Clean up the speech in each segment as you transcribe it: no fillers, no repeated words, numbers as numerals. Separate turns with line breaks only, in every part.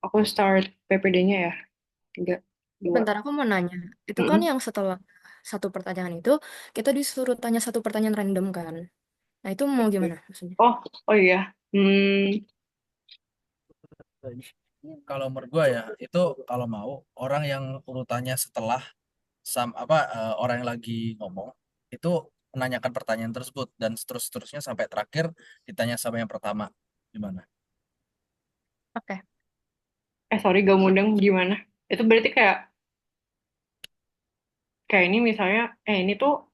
Aku start PPD-nya ya. Tiga, dua.
Bentar, aku mau nanya. Itu kan
Mm-mm.
yang setelah satu pertanyaan itu, kita disuruh tanya satu pertanyaan random kan? Nah, itu mau gimana maksudnya?
Oh, oh iya.
Kalau menurut gue ya itu kalau mau orang yang urutannya setelah orang yang lagi ngomong itu menanyakan pertanyaan tersebut dan seterusnya sampai terakhir ditanya sama yang pertama gimana?
Oke.
Sorry, gak mudeng gimana? Itu berarti kayak ini misalnya, ini tuh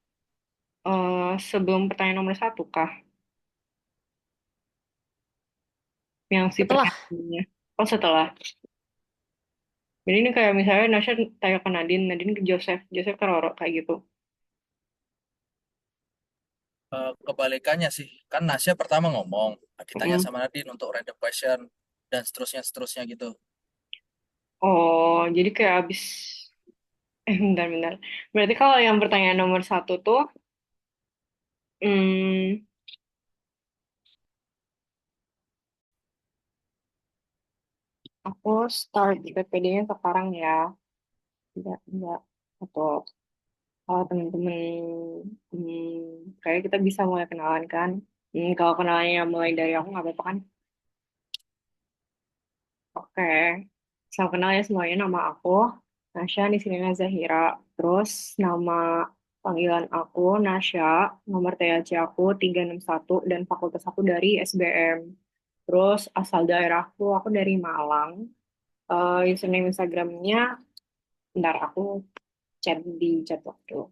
sebelum pertanyaan nomor satu kah? Yang si
Setelah,
pertanyaannya. Oh, setelah. Jadi ini kayak misalnya Nasya tanya ke Nadine, Nadine ke Joseph, Joseph ke Roro, kayak gitu.
Kebalikannya sih kan Nasya pertama ngomong ditanya
Mm.
sama Nadine untuk random question dan seterusnya gitu.
Oh, jadi kayak abis, bentar-bentar. Berarti kalau yang pertanyaan nomor satu tuh, hmm, aku start di PPD-nya sekarang ya. Enggak. Atau kalau temen-temen, kayak kita bisa mulai kenalan kan. Kalau kenalannya mulai dari aku nggak apa-apa kan? Oke. Salam kenal ya semuanya, nama aku Nasya, di sini Zahira. Terus nama panggilan aku Nasya, nomor THC aku 361 dan fakultas aku dari SBM. Terus asal daerahku, aku dari Malang. Username Instagramnya, bentar aku chat di chat waktu.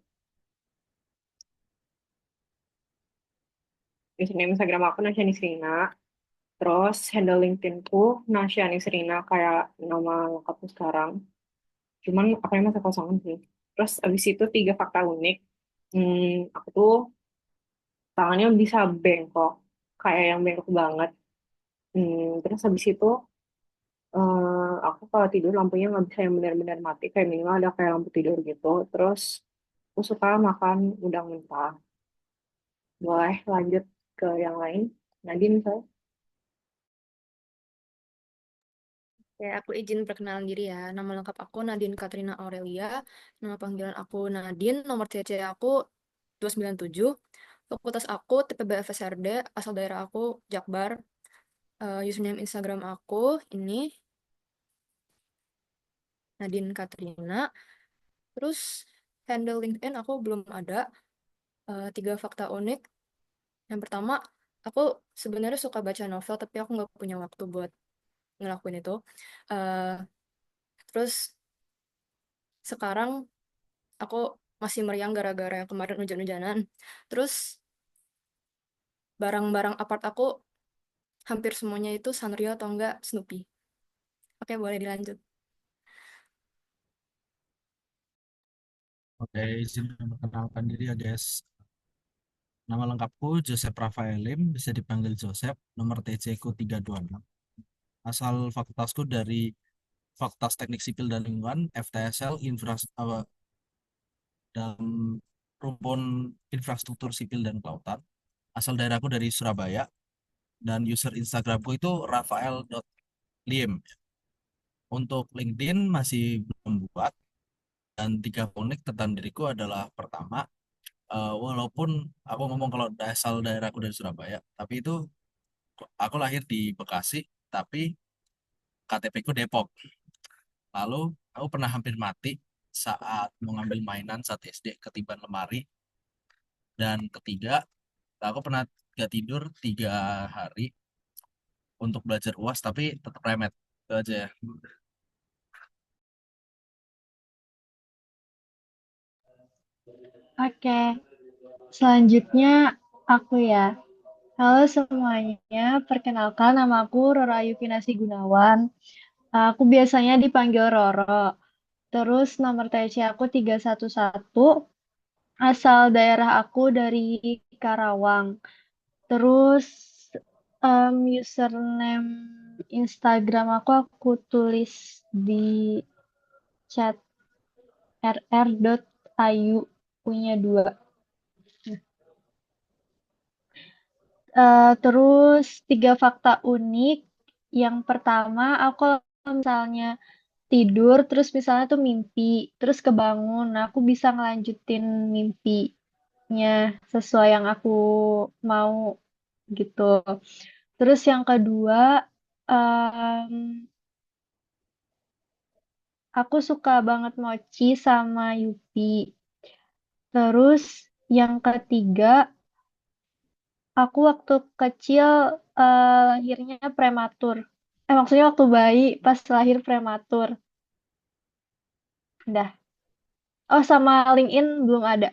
Username Instagram aku Nasya Nisrina. Terus handle LinkedIn-ku Nasya Nisrina kayak nama lengkapku sekarang. Cuman akunnya masih kosongan sih. Terus abis itu tiga fakta unik. Aku tuh tangannya bisa bengkok, kayak yang bengkok banget. Terus habis itu aku kalau tidur lampunya nggak bisa yang benar-benar mati, kayak minimal ada kayak lampu tidur gitu. Terus aku suka makan udang mentah. Boleh lanjut ke yang lain. Nadine, misalnya.
ya aku izin perkenalan diri ya. Nama lengkap aku Nadine Katrina Aurelia. Nama panggilan aku Nadine. Nomor TC aku 297. Fakultas aku TPB FSRD. Asal daerah aku Jakbar. Username Instagram aku ini Nadine Katrina. Terus handle LinkedIn aku belum ada. Tiga fakta unik. Yang pertama, aku sebenarnya suka baca novel, tapi aku nggak punya waktu buat ngelakuin itu. Eh, terus sekarang aku masih meriang gara-gara yang kemarin hujan-hujanan. Terus barang-barang apart aku hampir semuanya itu Sanrio atau enggak Snoopy. Oke, boleh dilanjut.
Oke, izin memperkenalkan diri ya guys. Nama lengkapku Joseph Rafaelim, bisa dipanggil Joseph, nomor TC ku 326. Asal fakultasku dari Fakultas Teknik Sipil dan Lingkungan, FTSL, dan rumpun infrastruktur sipil dan kelautan. Asal daerahku dari Surabaya, dan user Instagramku itu rafael.lim. Untuk LinkedIn masih belum buat, dan tiga unik tentang diriku adalah pertama, walaupun aku ngomong kalau asal daerahku dari Surabaya, tapi itu aku lahir di Bekasi, tapi KTP ku Depok. Lalu aku pernah hampir mati saat mau ngambil mainan saat SD ketiban lemari. Dan ketiga, aku pernah gak tidur 3 hari untuk belajar UAS tapi tetap remet. Itu aja ya.
Oke, selanjutnya aku ya. Halo semuanya, perkenalkan nama aku Roro Ayu Kinasi Gunawan. Aku biasanya dipanggil Roro. Terus nomor TC aku 311, asal daerah aku dari Karawang. Terus username Instagram aku tulis di chat rr.ayu punya dua. Terus tiga fakta unik. Yang pertama, aku misalnya tidur terus misalnya tuh mimpi, terus kebangun, nah aku bisa ngelanjutin mimpinya sesuai yang aku mau gitu. Terus yang kedua, em, aku suka banget Mochi sama Yupi. Terus yang ketiga, aku waktu kecil lahirnya prematur. Maksudnya waktu bayi pas lahir prematur. Udah. Oh, sama LinkedIn belum ada.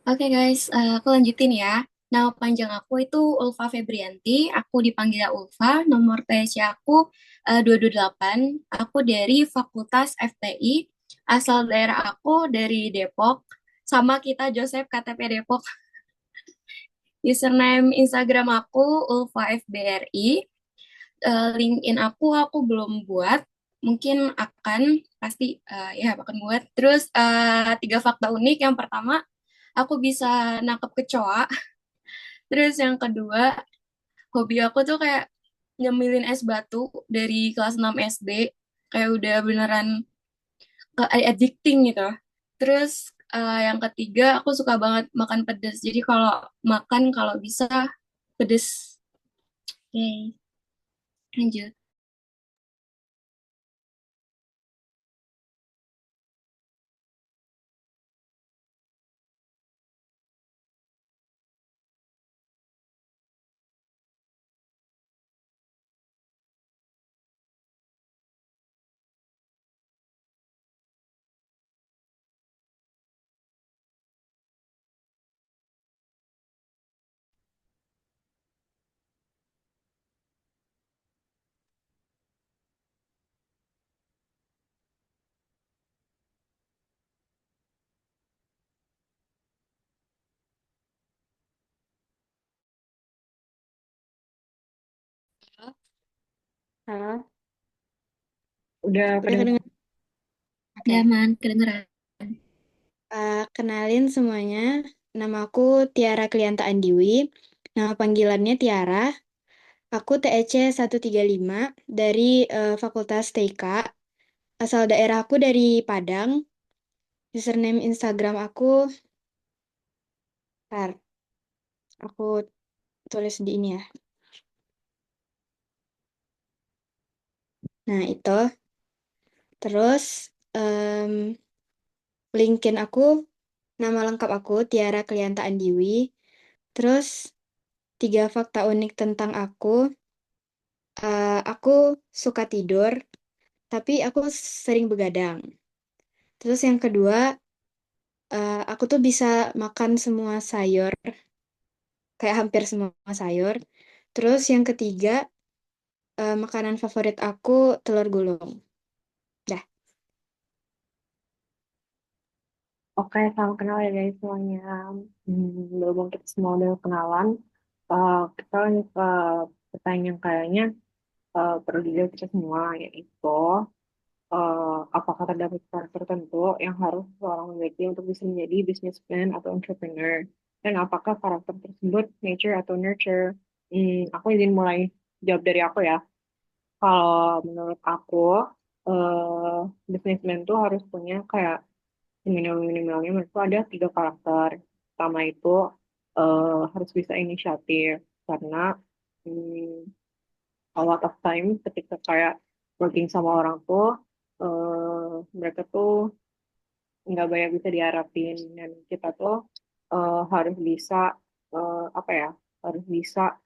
Oke guys, aku lanjutin ya. Nama panjang aku itu Ulfa Febrianti, aku dipanggil Ulfa, nomor TC aku 228, aku dari Fakultas FTI, asal daerah aku dari Depok, sama kita Joseph KTP Depok. Username Instagram aku Ulfa FBRI, LinkedIn aku belum buat, mungkin akan, pasti ya akan buat. Terus 3 fakta unik, yang pertama, aku bisa nangkep kecoa. Terus yang kedua, hobi aku tuh kayak nyemilin es batu dari kelas 6 SD. Kayak udah beneran addicting gitu. Terus yang ketiga, aku suka banget makan pedas. Jadi kalau makan, kalau bisa pedas. Oke, lanjut.
Halo,
Udah
udah
kedengeran?
kedengeran? Oke.
Udah aman, kedengeran.
Kenalin semuanya. Nama aku Tiara Klianta Andiwi. Nama panggilannya Tiara. Aku TEC 135 dari Fakultas TK. Asal daerah aku dari Padang. Username Instagram aku, ntar, aku tulis di ini ya. Nah, itu. Terus, LinkedIn aku, nama lengkap aku Tiara Klianta Andiwi. Terus, 3 fakta unik tentang aku. Aku suka tidur, tapi aku sering begadang. Terus yang kedua, aku tuh bisa makan semua sayur, kayak hampir semua sayur. Terus yang ketiga, makanan favorit aku telur gulung. Dah.
Oke, salam kenal ya guys semuanya. Berhubung kita semua udah kenalan, kita lanjut ke pertanyaan yang kayaknya perlu dijawab kita semua, yaitu apakah terdapat karakter tertentu yang harus seorang memiliki untuk bisa menjadi businessman atau entrepreneur? Dan apakah karakter tersebut nature atau nurture? Aku izin mulai jawab dari aku ya. Kalau menurut aku, businessman tuh harus punya kayak minimal-minimalnya menurutku ada 3 karakter. Pertama itu harus bisa inisiatif karena hmm, a lot of time ketika kayak working sama orang tuh mereka tuh nggak banyak bisa diharapin dan kita tuh harus bisa apa ya harus bisa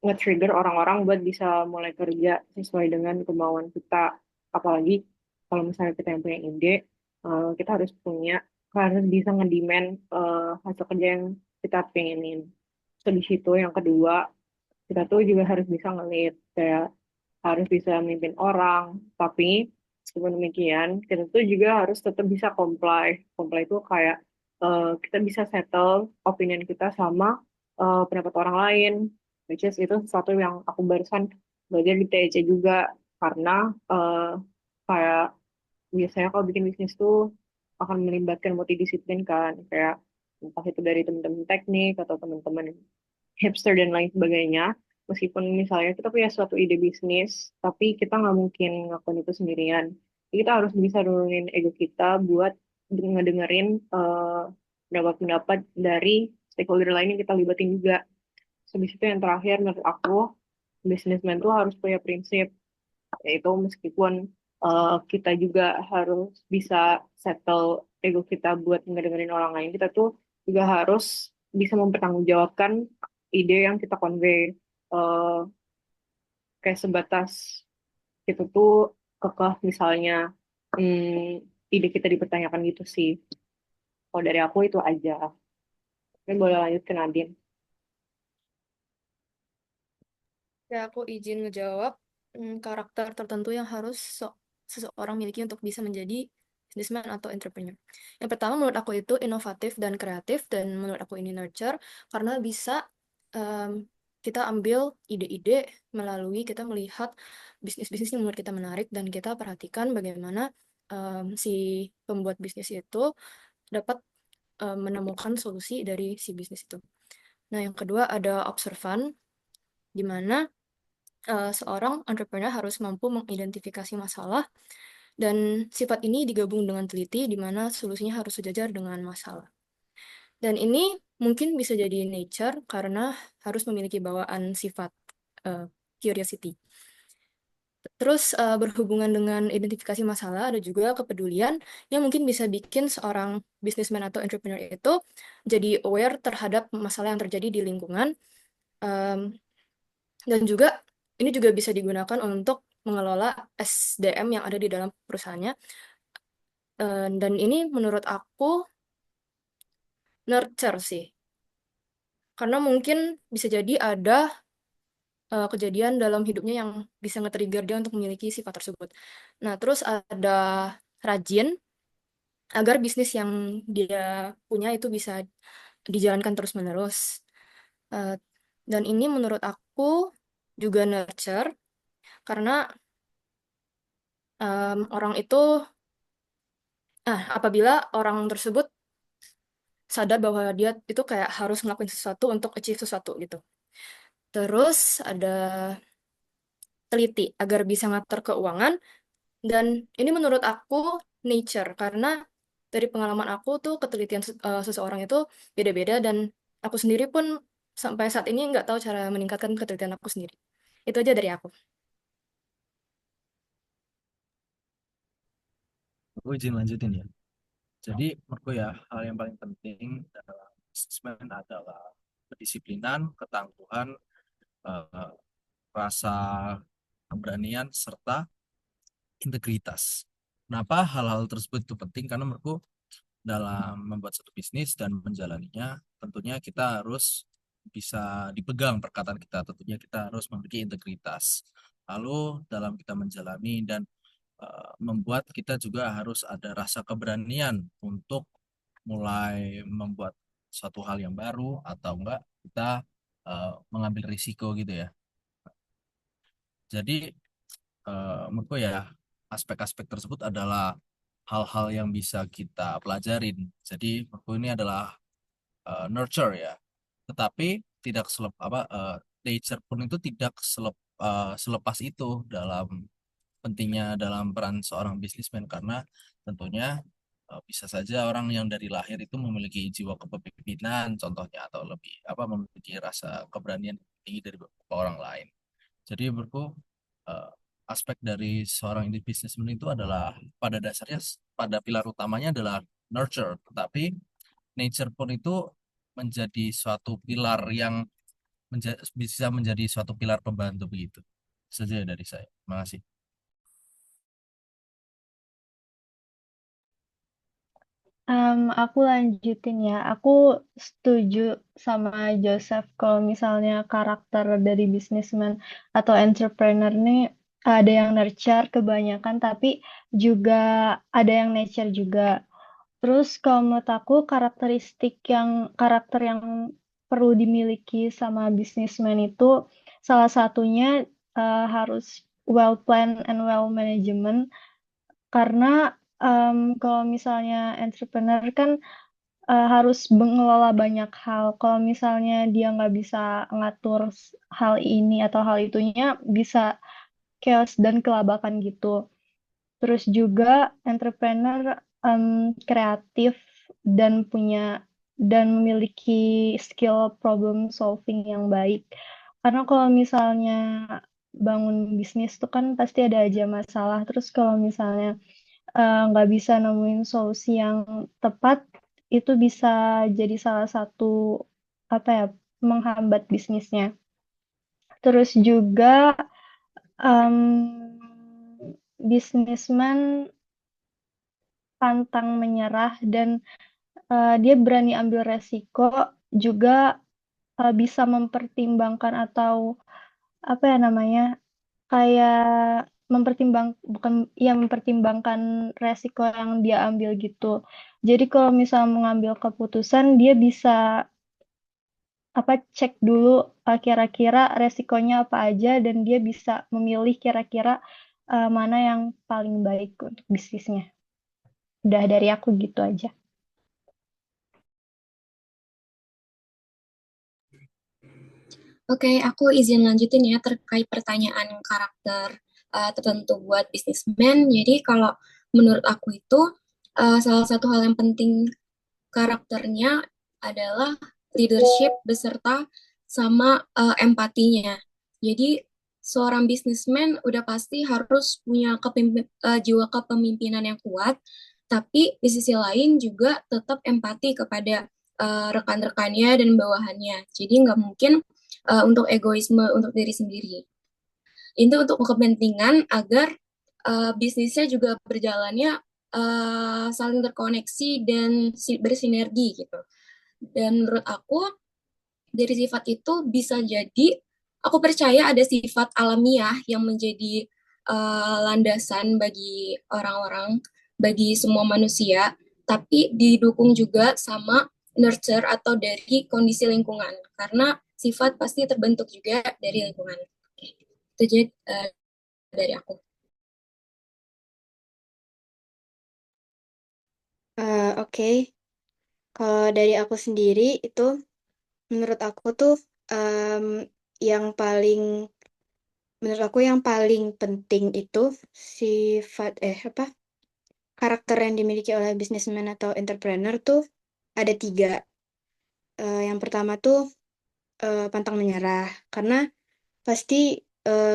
nge-trigger orang-orang buat bisa mulai kerja sesuai dengan kemauan kita. Apalagi kalau misalnya kita yang punya ide, kita harus bisa ngedemand hasil kerja yang kita pengenin. Terus di situ yang kedua, kita tuh juga harus bisa nge-lead, kayak harus bisa memimpin orang, tapi meskipun demikian, kita tuh juga harus tetap bisa comply. Comply itu kayak kita bisa settle opinion kita sama pendapat orang lain, which is itu sesuatu yang aku barusan belajar di TEC juga, karena kayak biasanya kalau bikin bisnis tuh akan melibatkan multidisiplin kan, kayak entah itu dari teman-teman teknik atau teman-teman hipster dan lain sebagainya. Meskipun misalnya kita punya suatu ide bisnis, tapi kita nggak mungkin ngelakuin itu sendirian. Jadi kita harus bisa nurunin ego kita buat ngedengerin pendapat-pendapat dari stakeholder lain yang kita libatin juga. Habis itu yang terakhir menurut aku, businessman tuh harus punya prinsip, yaitu meskipun kita juga harus bisa settle ego kita buat ngedengerin orang lain, kita tuh juga harus bisa mempertanggungjawabkan ide yang kita convey. Eh, Kayak sebatas kita tuh kekeh misalnya ide kita dipertanyakan gitu sih. Kalau dari aku itu aja. Mungkin boleh lanjut ke Nadine.
Ya, aku izin ngejawab. Karakter tertentu yang harus seseorang miliki untuk bisa menjadi businessman atau entrepreneur. Yang pertama menurut aku itu inovatif dan kreatif, dan menurut aku ini nurture karena bisa kita ambil ide-ide melalui kita melihat bisnis-bisnis yang menurut kita menarik, dan kita perhatikan bagaimana si pembuat bisnis itu dapat menemukan solusi dari si bisnis itu. Nah, yang kedua ada observan, di mana seorang entrepreneur harus mampu mengidentifikasi masalah, dan sifat ini digabung dengan teliti, di mana solusinya harus sejajar dengan masalah. Dan ini mungkin bisa jadi nature karena harus memiliki bawaan sifat curiosity. Terus berhubungan dengan identifikasi masalah, ada juga kepedulian yang mungkin bisa bikin seorang businessman atau entrepreneur itu jadi aware terhadap masalah yang terjadi di lingkungan. Um, dan juga ini juga bisa digunakan untuk mengelola SDM yang ada di dalam perusahaannya. Dan ini menurut aku nurture sih. Karena mungkin bisa jadi ada kejadian dalam hidupnya yang bisa nge-trigger dia untuk memiliki sifat tersebut. Nah, terus ada rajin agar bisnis yang dia punya itu bisa dijalankan terus-menerus. Eh, dan ini menurut aku juga nurture karena orang itu, apabila orang tersebut sadar bahwa dia itu kayak harus ngelakuin sesuatu untuk achieve sesuatu gitu. Terus ada teliti agar bisa ngatur keuangan, dan ini menurut aku nature karena dari pengalaman aku tuh ketelitian seseorang itu beda-beda, dan aku sendiri pun sampai saat ini nggak tahu cara meningkatkan ketelitian aku sendiri. Itu aja dari aku.
Aku izin lanjutin ya. Jadi menurutku ya hal yang paling penting dalam bisnismen adalah kedisiplinan, ketangguhan, eh, rasa keberanian serta integritas. Kenapa hal-hal tersebut itu penting? Karena menurutku dalam membuat satu bisnis dan menjalaninya, tentunya kita harus bisa dipegang perkataan kita. Tentunya kita harus memiliki integritas. Lalu dalam kita menjalani dan membuat, kita juga harus ada rasa keberanian untuk mulai membuat suatu hal yang baru atau enggak kita mengambil risiko gitu ya. Jadi menurutku ya aspek-aspek tersebut adalah hal-hal yang bisa kita pelajarin. Jadi menurutku ini adalah nurture ya. Tetapi tidak nature pun itu tidak selepas itu dalam pentingnya dalam peran seorang bisnismen, karena tentunya bisa saja orang yang dari lahir itu memiliki jiwa kepemimpinan contohnya, atau lebih memiliki rasa keberanian tinggi dari beberapa orang lain. Jadi menurutku eh, aspek dari seorang businessman itu adalah pada dasarnya, pada pilar utamanya adalah nurture, tetapi nature pun itu menjadi suatu pilar yang bisa menjadi suatu pilar pembantu begitu. Saja dari saya. Terima kasih.
Aku lanjutin ya. Aku setuju sama Joseph kalau misalnya karakter dari businessman atau entrepreneur nih ada yang nurture kebanyakan, tapi juga ada yang nature juga. Terus kalau menurut aku karakter yang perlu dimiliki sama businessman itu salah satunya harus well planned and well management, karena kalau misalnya entrepreneur kan harus mengelola banyak hal. Kalau misalnya dia nggak bisa ngatur hal ini atau hal itunya, bisa chaos dan kelabakan gitu. Terus juga entrepreneur kreatif dan dan memiliki skill problem solving yang baik. Karena kalau misalnya bangun bisnis tuh kan pasti ada aja masalah. Terus kalau misalnya nggak bisa nemuin solusi yang tepat, itu bisa jadi salah satu apa ya, menghambat bisnisnya. Terus juga em, bisnismen pantang menyerah dan dia berani ambil resiko, juga bisa mempertimbangkan atau apa ya namanya, kayak bukan ya mempertimbangkan resiko yang dia ambil gitu. Jadi kalau misal mengambil keputusan, dia bisa apa, cek dulu kira-kira resikonya apa aja, dan dia bisa memilih kira-kira mana yang paling baik untuk bisnisnya. Udah dari aku gitu aja.
Oke, aku izin lanjutin ya terkait pertanyaan karakter tertentu buat bisnismen. Jadi kalau menurut aku itu salah satu hal yang penting karakternya adalah leadership beserta sama empatinya. Jadi seorang bisnismen udah pasti harus punya jiwa kepemimpinan yang kuat, tapi di sisi lain juga tetap empati kepada rekan-rekannya dan bawahannya. Jadi nggak mungkin untuk egoisme untuk diri sendiri. Itu untuk kepentingan agar bisnisnya juga berjalannya saling terkoneksi dan bersinergi gitu. Dan menurut aku dari sifat itu bisa jadi aku percaya ada sifat alamiah yang menjadi landasan bagi orang-orang, bagi semua manusia, tapi didukung juga sama nurture atau dari kondisi lingkungan karena sifat pasti terbentuk juga dari lingkungan. Oke. Itu jadi dari aku.
Oke, kalau dari aku sendiri itu menurut aku tuh em, yang paling menurut aku yang paling penting itu sifat apa karakter yang dimiliki oleh businessman atau entrepreneur tuh ada tiga. Yang pertama tuh pantang menyerah karena pasti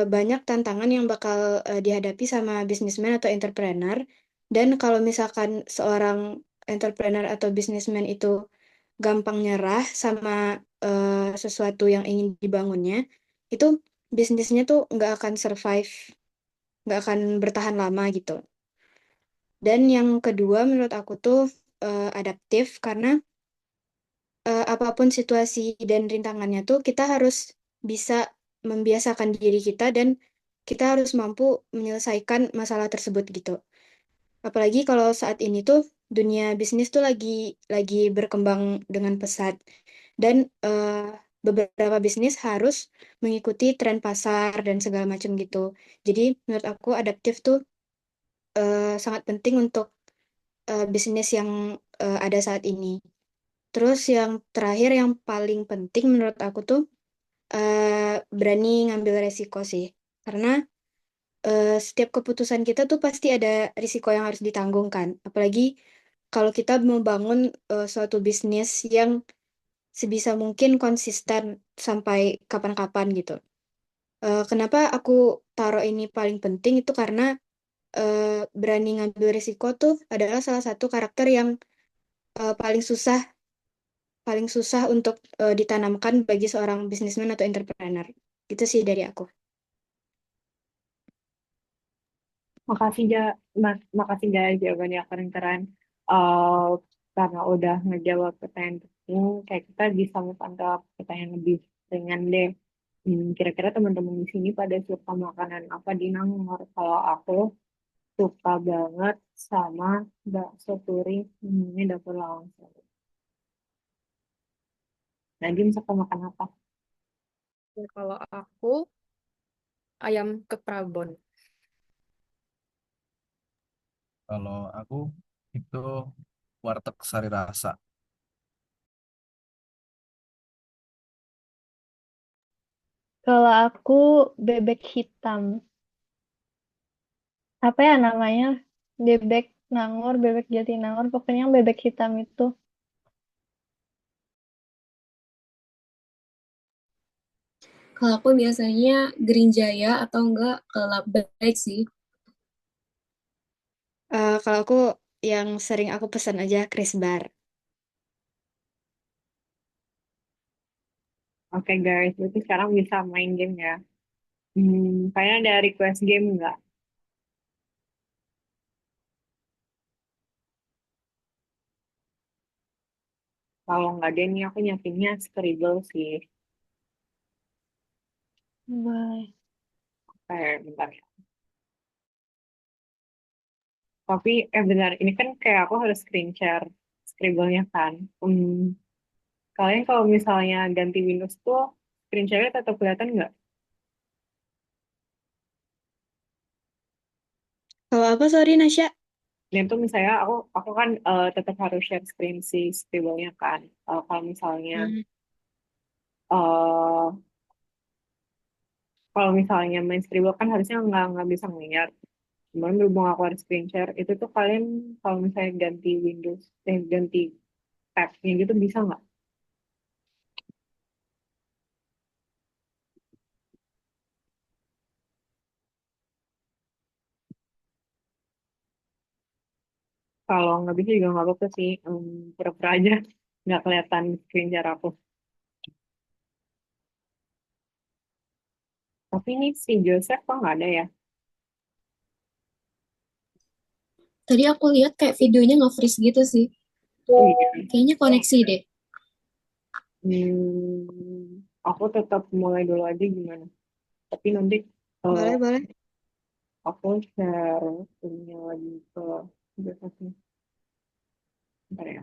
banyak tantangan yang bakal dihadapi sama businessman atau entrepreneur. Dan kalau misalkan seorang entrepreneur atau businessman itu gampang nyerah sama sesuatu yang ingin dibangunnya, itu bisnisnya tuh nggak akan survive, nggak akan bertahan lama gitu. Dan yang kedua menurut aku tuh adaptif karena apapun situasi dan rintangannya tuh kita harus bisa membiasakan diri kita dan kita harus mampu menyelesaikan masalah tersebut gitu. Apalagi kalau saat ini tuh dunia bisnis tuh lagi berkembang dengan pesat dan beberapa bisnis harus mengikuti tren pasar dan segala macam gitu. Jadi menurut aku adaptif tuh sangat penting untuk bisnis yang ada saat ini. Terus yang terakhir yang paling penting menurut aku tuh berani ngambil resiko sih. Karena setiap keputusan kita tuh pasti ada risiko yang harus ditanggungkan. Apalagi kalau kita membangun suatu bisnis yang sebisa mungkin konsisten sampai kapan-kapan gitu. Kenapa aku taruh ini paling penting itu karena berani ngambil risiko tuh adalah salah satu karakter yang paling susah untuk ditanamkan bagi seorang bisnismen atau entrepreneur. Itu sih dari aku.
Makasih Ja, makasih Ja jawabannya keren-keren. Eh, karena udah ngejawab pertanyaan penting, kayak kita bisa move on ke pertanyaan lebih ringan deh. Kira-kira teman-teman di sini pada suka makanan apa di Nangor? Kalau aku suka banget sama bakso touring, ini dapur lawang Sewu. Nadine suka makan apa?
Dan kalau aku ayam keprabon.
Kalau aku itu warteg Sari Rasa.
Kalau aku bebek hitam. Apa ya namanya? Bebek Nangor, bebek Jatinangor, pokoknya yang bebek hitam itu.
Kalau aku biasanya Green Jaya atau enggak ke Labbaik sih.
Kalau aku yang sering aku pesan aja Chris Bar.
Oke guys, berarti sekarang bisa main game ya. Kayaknya ada request game nggak? Kalau nggak ada nih aku nyakinnya Scribble sih.
Boleh.
Kayak bentar ya. Tapi benar, ini kan kayak aku harus screen share Scribble-nya kan. Kalian kalau misalnya ganti Windows tuh screen share-nya tetap kelihatan nggak?
Kalau apa, sorry Nasya?
Dan tuh misalnya aku kan tetap harus share screen si Scribble-nya kan. Kalau misalnya
Hmm.
eh kalau misalnya main Scribble kan harusnya nggak bisa ngeliat. Cuman berhubung aku harus screen share, itu tuh kalian kalau misalnya ganti Windows, ganti tab-nya gitu bisa nggak? Kalau nggak bisa juga nggak apa-apa sih, pura-pura aja nggak kelihatan screen share aku. Tapi ini si Joseph kok nggak ada ya?
Tadi aku lihat kayak videonya nge-freeze gitu sih.
Oh iya.
Kayaknya koneksi deh.
Aku tetap mulai dulu aja gimana. Tapi nanti eh,
Boleh, boleh.
aku share ini lagi ke Josephnya. Bentar ya.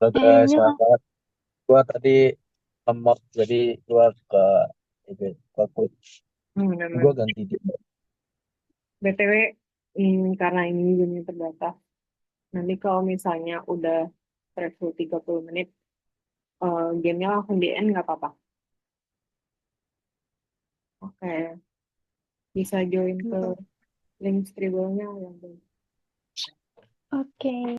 Halo guys,
Kayaknya
maaf banget. Gua tadi lemot jadi gua ke itu ke coach. Gua
Benar-benar.
ganti di
BTW, karena ini gamenya terbatas. Nanti kalau misalnya udah threshold 30 menit, gamenya langsung di end nggak apa-apa. Oke, bisa join ke link scribble-nya yang belum.
oke.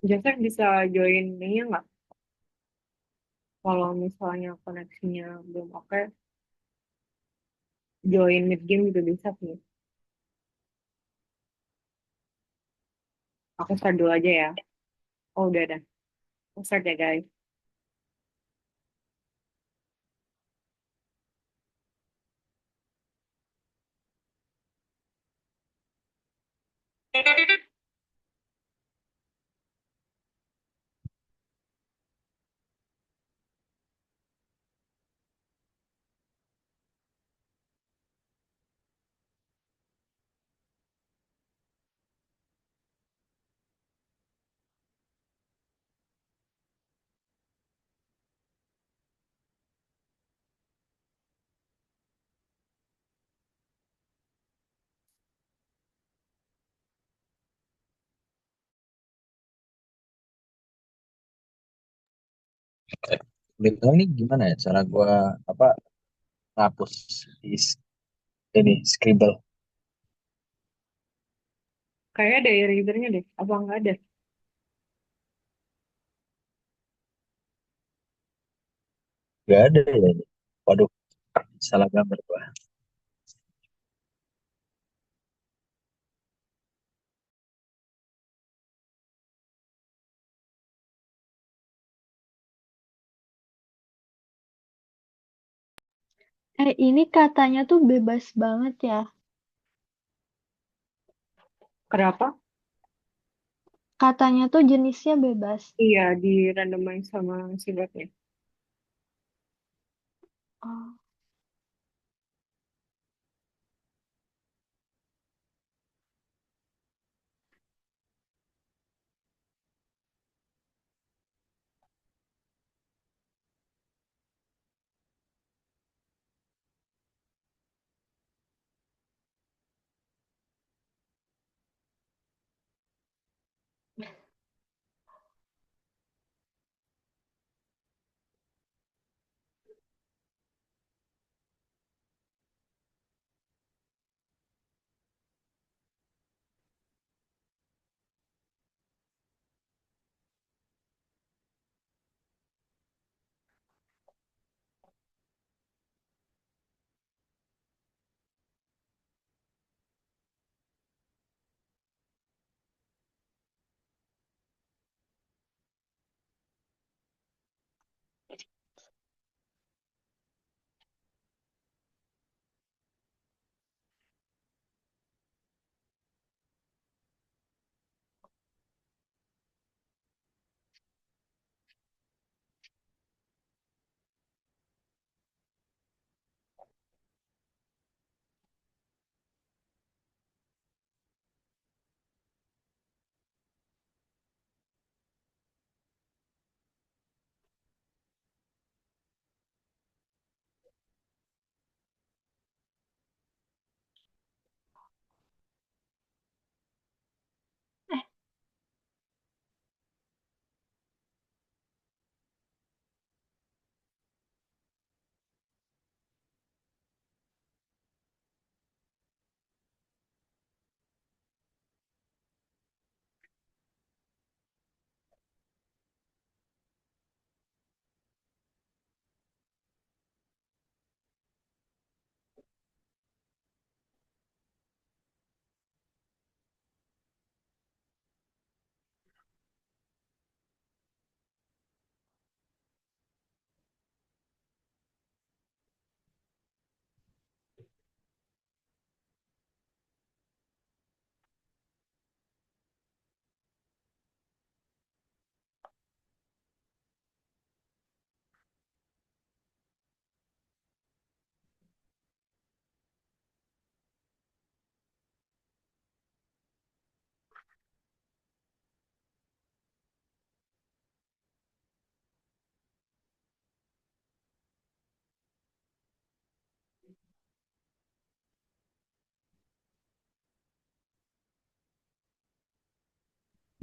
Joseph bisa join ini nggak? Kalau misalnya koneksinya belum oke, join mid game juga bisa sih. Aku start dulu aja ya. Oh, udah ada. Aku start ya, guys.
Bintang ini gimana ya cara gua apa ngapus di ini Scribble.
Kayaknya ada readernya deh. Apa nggak ada?
Gak ada ya ini. Waduh, salah gambar gua.
Ini katanya tuh bebas banget ya.
Kenapa?
Katanya tuh jenisnya bebas.
Iya, di randomize sama si botnya.
Oh.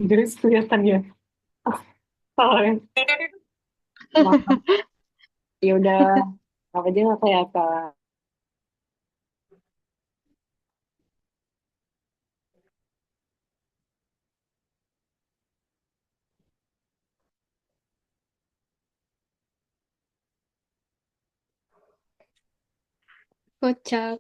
Guys, kelihatan ya. Ah, salah ya. Maaf. Ya udah, apa aja nggak kelihatan.
Kocak.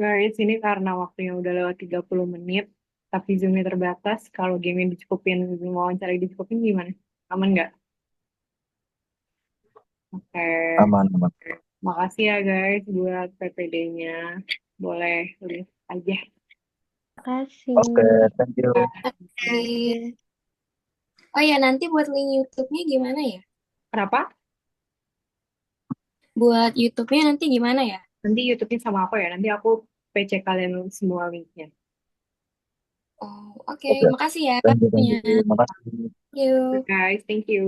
Guys, ini karena waktunya udah lewat 30 menit, tapi Zoom-nya terbatas. Kalau game-nya dicukupin, wawancara dicukupin gimana? Aman nggak? Oke.
Aman, aman.
Makasih ya guys buat PPD-nya. Boleh lihat aja.
Makasih.
Oke, thank you.
Oke. Oh ya, nanti buat link YouTube-nya gimana ya?
Kenapa?
Buat YouTube-nya nanti gimana ya?
Nanti YouTube-nya sama aku ya. Nanti aku PC kalian semua linknya.
Oh, oke.
Oke,
Makasih ya.
thank you,
Punya.
Makasih.
Thank you.
Guys, thank you.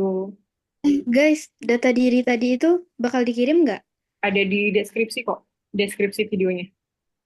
Guys, data diri tadi itu bakal dikirim nggak?
Ada di deskripsi kok. Deskripsi videonya.